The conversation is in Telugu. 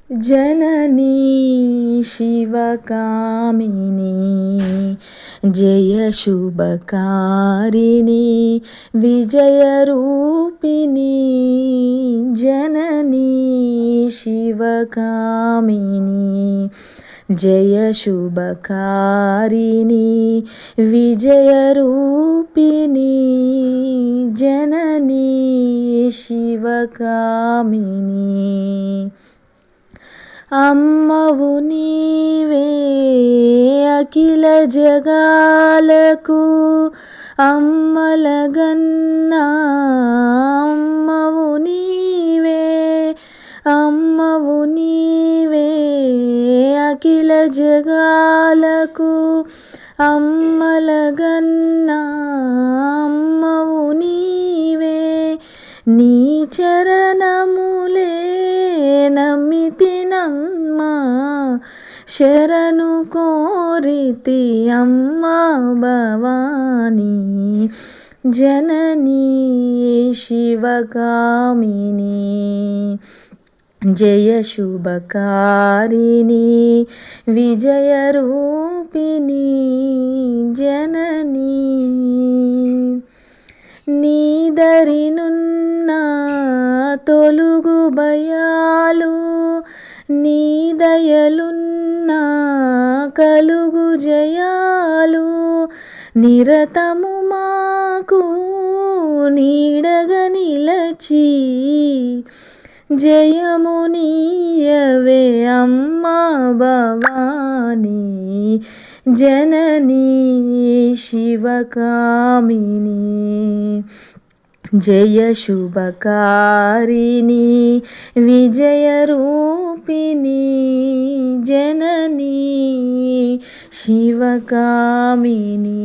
जननी शिवकामिनी जय शुभकारिणी विजयरूपिणी जननी शिवकामिनी जय शुभकारिणी विजयरूपिणी जननी शिवकामिनी అమ్మవు నీవే అఖిల జగాలకు అమ్మలగన్నా అమ్మవు నీవే అమ్మవు నీవే అఖిల జగాలకు అమ్మలగన్నా అమ్మవు నీవే నీ చరణములే నమ్మితినమ్మా శరణు కోరితి అమ్మా భవానీ జననీ శివకామినీ జయ శుభకారిణి విజయరూపిణి జననీ నీదరినున్న తొలుగు భయాలు నీ దయలున్న కలుగు జయాలు నిరతము మాకు నీడగా నిలచి జయము నీయవే అమ్మా భవానీ జననీ శివకామినీ జయ శుభకారిణి విజయరూపిణి జననీ శివకామినీ.